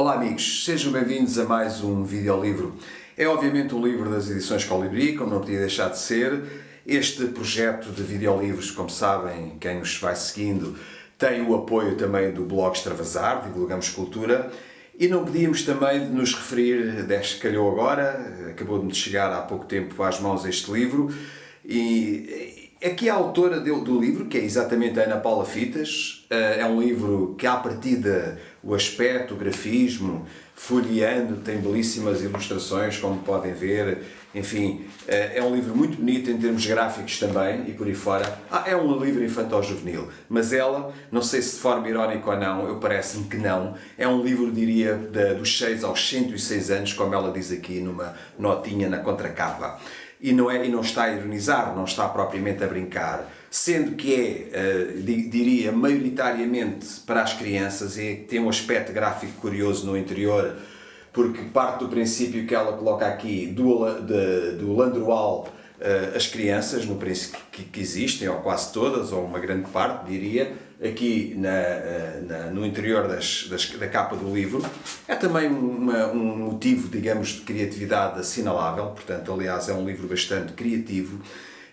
Olá amigos, sejam bem-vindos a mais um videolivro. É obviamente um livro das edições Colibri, como não podia deixar de ser. Este projeto de videolivros, como sabem, quem nos vai seguindo, tem o apoio também do blog Extravasar, Divulgamos Cultura. E não podíamos também de nos referir, desde que calhou agora, acabou de chegar há pouco tempo às mãos este livro, e aqui a autora do livro, que é exatamente a Ana Paula Fitas, é um livro que à partida o aspecto, o grafismo, folheando, tem belíssimas ilustrações, como podem ver, enfim, é um livro muito bonito em termos gráficos também, e por aí fora. É um livro infantil-juvenil, mas ela, não sei se de forma irónica ou não, eu parece-me que não, é um livro, diria, dos 6 aos 106 anos, como ela diz aqui numa notinha na contracapa. E não está a ironizar, não está propriamente a brincar, sendo que diria, maioritariamente para as crianças, e tem um aspecto gráfico curioso no interior, porque parte do princípio que ela coloca aqui do Landrual, as crianças, no princípio que existem, ou quase todas, ou uma grande parte, diria, aqui no interior da capa do livro, é também um motivo, digamos, de criatividade assinalável. Portanto, aliás, é um livro bastante criativo.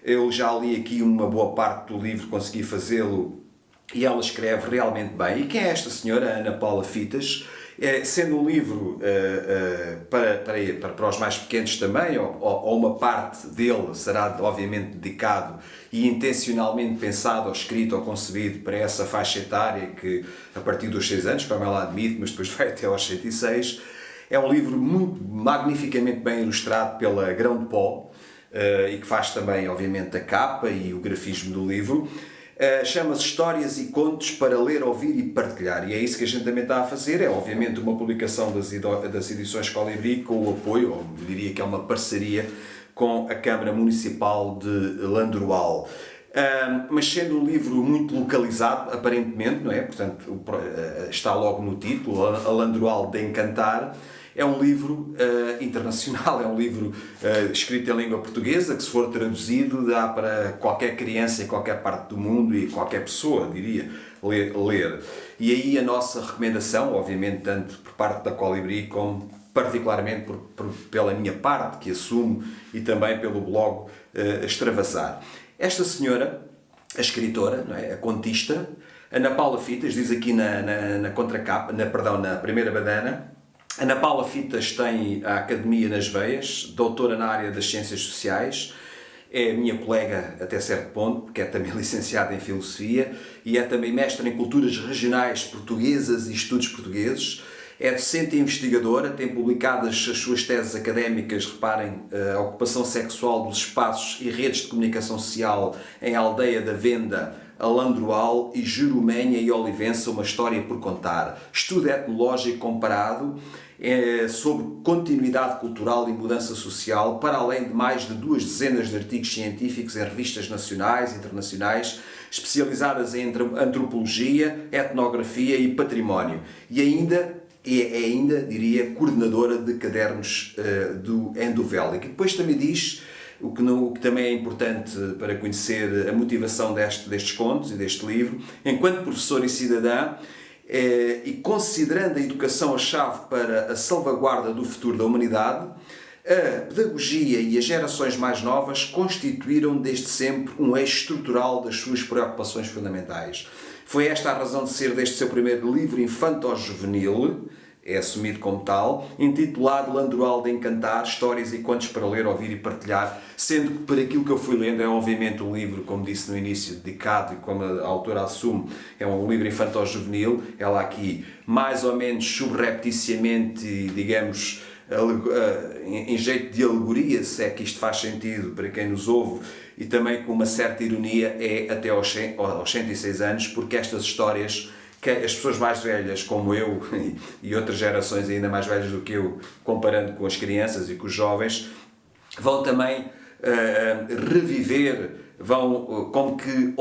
Eu já li aqui uma boa parte do livro, consegui fazê-lo, e ela escreve realmente bem. E quem é esta senhora, Ana Paula Fitas? Sendo um livro para os mais pequenos também, ou uma parte dele será obviamente dedicado e intencionalmente pensado, ou escrito, ou concebido para essa faixa etária que, a partir dos 6 anos, como ela admite, mas depois vai até aos 106, é um livro muito magnificamente bem ilustrado pela Grão de Pó, e que faz também, obviamente, a capa e o grafismo do livro. Chama-se Histórias e Contos para Ler, Ouvir e Partilhar, e é isso que a gente também está a fazer. É obviamente uma publicação das edições Colibri com o apoio, ou diria que é uma parceria com a Câmara Municipal de Landrual. Mas sendo um livro muito localizado, aparentemente, não é? Portanto, está logo no título, a Landrual de Encantar. É um livro internacional, é um livro escrito em língua portuguesa, que se for traduzido dá para qualquer criança em qualquer parte do mundo e qualquer pessoa, diria, ler. E aí a nossa recomendação, obviamente, tanto por parte da Colibri como particularmente pela minha parte, que assumo, e também pelo blog Extravasar. Esta senhora, a escritora, não é? A contista, Ana Paula Fitas, diz aqui na contracapa, na primeira badana, Ana Paula Fitas tem a Academia nas veias, doutora na área das Ciências Sociais, é minha colega até certo ponto, porque é também licenciada em Filosofia e é também mestre em Culturas Regionais Portuguesas e Estudos Portugueses, é docente e investigadora, tem publicadas as suas teses académicas, reparem, a ocupação sexual dos espaços e redes de comunicação social em Aldeia da Venda, a Landrual e Jurumenha e Olivença, uma história por contar. Estudo etnológico comparado sobre continuidade cultural e mudança social, para além de mais de 2 dezenas de artigos científicos em revistas nacionais e internacionais, especializadas em antropologia, etnografia e património. E ainda, diria, coordenadora de cadernos do Endovélico. E depois também diz, o que também é importante para conhecer a motivação destes contos e deste livro, enquanto professora e cidadã, e considerando a educação a chave para a salvaguarda do futuro da humanidade, a pedagogia e as gerações mais novas constituíram desde sempre um eixo estrutural das suas preocupações fundamentais. Foi esta a razão de ser deste seu primeiro livro infanto-juvenil, é assumido como tal, intitulado Landrual de Encantar, Histórias e Contos para Ler, Ouvir e Partilhar, sendo que, por aquilo que eu fui lendo, é obviamente um livro, como disse no início, dedicado, e como a autora assume, é um livro infantil-juvenil. Ela aqui, mais ou menos subrepticiamente, digamos, em jeito de alegoria, se é que isto faz sentido para quem nos ouve, e também com uma certa ironia, é até aos 106 anos, porque estas histórias que as pessoas mais velhas, como eu, e outras gerações ainda mais velhas do que eu, comparando com as crianças e com os jovens, vão também reviver, vão como que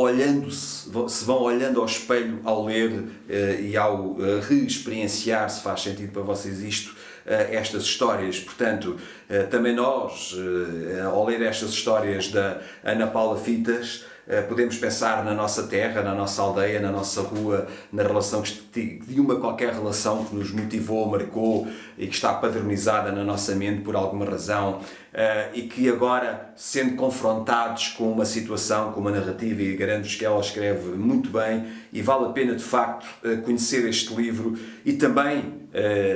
se vão olhando ao espelho ao ler e ao reexperienciar, se faz sentido para vocês isto, estas histórias. Portanto, também nós, ao ler estas histórias da Ana Paula Fitas, Podemos pensar na nossa terra, na nossa aldeia, na nossa rua, na relação de uma qualquer relação que nos motivou, marcou e que está padronizada na nossa mente por alguma razão, e que agora, sendo confrontados com uma situação, com uma narrativa, e garanto-vos que ela escreve muito bem, e vale a pena de facto conhecer este livro e também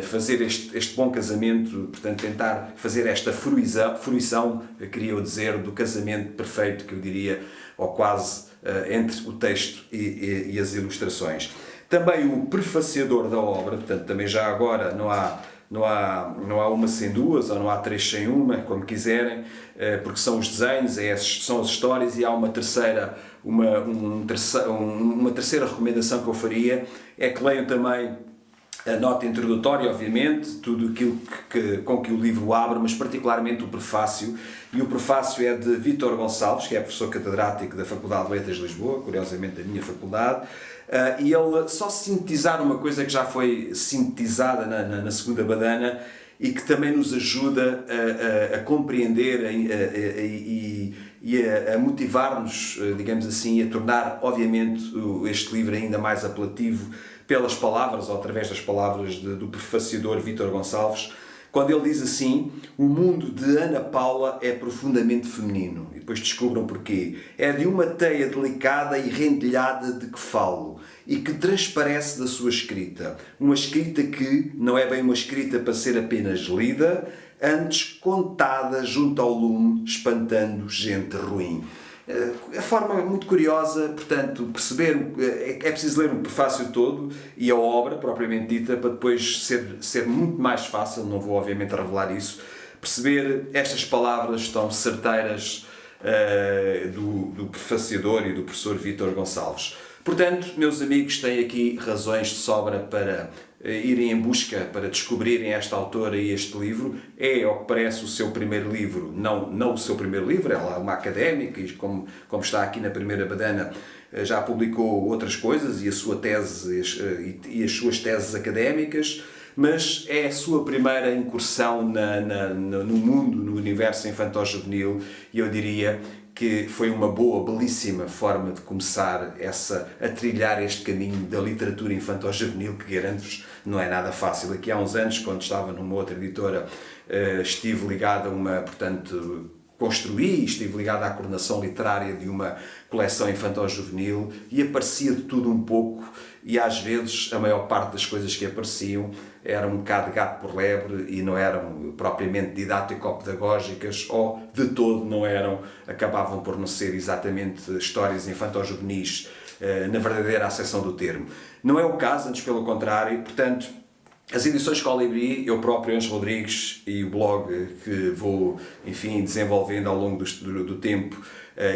fazer este bom casamento, portanto tentar fazer esta fruição, queria eu dizer, do casamento perfeito, que eu diria, ou quase, entre o texto e as ilustrações. Também o prefaciador da obra, portanto também já agora não há uma sem duas, ou não há três sem uma, como quiserem, porque são os desenhos, são as histórias, e há uma terceira recomendação que eu faria, é que leiam também a nota introdutória, obviamente, tudo aquilo com que o livro abre, mas particularmente o prefácio. E o prefácio é de Vítor Gonçalves, que é professor catedrático da Faculdade de Letras de Lisboa, curiosamente da minha faculdade, e ele só sintetizar uma coisa que já foi sintetizada na segunda badana e que também nos ajuda a compreender e a motivar-nos, digamos assim, a tornar, obviamente, este livro ainda mais apelativo pelas palavras, ou através das palavras do prefaciador Vítor Gonçalves, quando ele diz assim: o mundo de Ana Paula é profundamente feminino. E depois descubram porquê. É de uma teia delicada e rendilhada de que falo, e que transparece da sua escrita. Uma escrita que não é bem uma escrita para ser apenas lida, antes contada junto ao lume, espantando gente ruim. A forma muito curiosa, portanto, perceber, é preciso ler o prefácio todo e a obra propriamente dita para depois ser muito mais fácil, não vou obviamente revelar isso, perceber estas palavras tão certeiras do prefaciador e do professor Vítor Gonçalves. Portanto, meus amigos, têm aqui razões de sobra para irem em busca, para descobrirem esta autora e este livro. É, ao que parece, o seu primeiro livro, não o seu primeiro livro, ela é uma académica e, como está aqui na primeira badana, já publicou outras coisas e a sua tese e as suas teses académicas, mas é a sua primeira incursão no mundo, no universo infantil-juvenil, e eu diria que foi uma boa, belíssima forma de começar a trilhar este caminho da literatura infantil-juvenil, que garanto-vos não é nada fácil. Aqui há uns anos, quando estava numa outra editora, estive ligado estive ligado à coordenação literária de uma coleção infantil-juvenil e aparecia de tudo um pouco, e às vezes a maior parte das coisas que apareciam eram um bocado de gato por lebre e não eram propriamente didático-pedagógicas, ou de todo não eram, acabavam por não ser exatamente histórias infantil-juvenis na verdadeira acessão do termo. Não é o caso, antes pelo contrário. Portanto, as edições Colibri, eu próprio, Ângelo Rodrigues, e o blog que vou, enfim, desenvolvendo ao longo do tempo,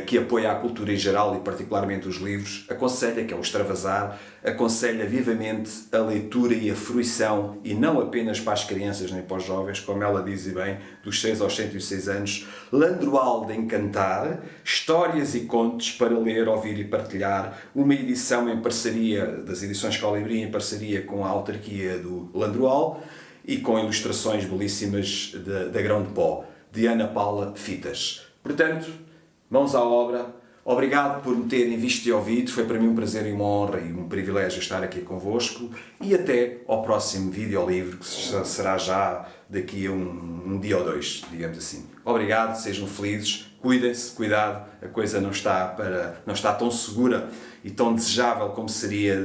que apoia a cultura em geral e particularmente os livros, aconselha, que é o Extravasar, aconselha vivamente a leitura e a fruição, e não apenas para as crianças nem para os jovens, como ela diz e bem, dos 6 aos 106 anos, Landroal de Encantar, histórias e contos para ler, ouvir e partilhar, uma edição em parceria, das edições Colibri, em parceria com a autarquia do Landroal e com ilustrações belíssimas da Grão de Pó, de Ana Paula Fitas. Portanto, mãos à obra. Obrigado por me terem visto e ouvido. Foi para mim um prazer e uma honra e um privilégio estar aqui convosco. E até ao próximo videolivro, que será já daqui a um dia ou dois, digamos assim. Obrigado, sejam felizes, cuidem-se, cuidado, a coisa não está tão segura e tão desejável como seria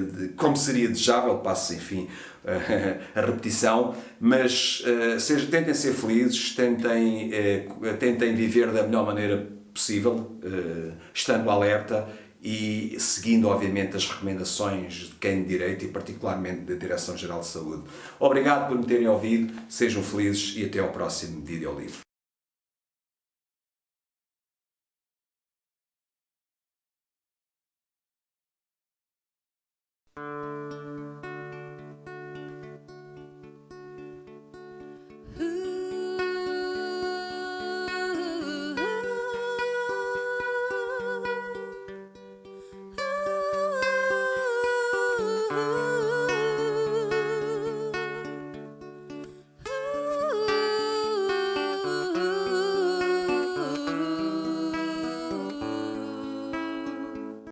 desejável, passo enfim a repetição, mas tentem ser felizes, tentem viver da melhor maneira possível, estando alerta e seguindo, obviamente, as recomendações de quem de direito e particularmente da Direção-Geral de Saúde. Obrigado por me terem ouvido, sejam felizes e até ao próximo videolivro.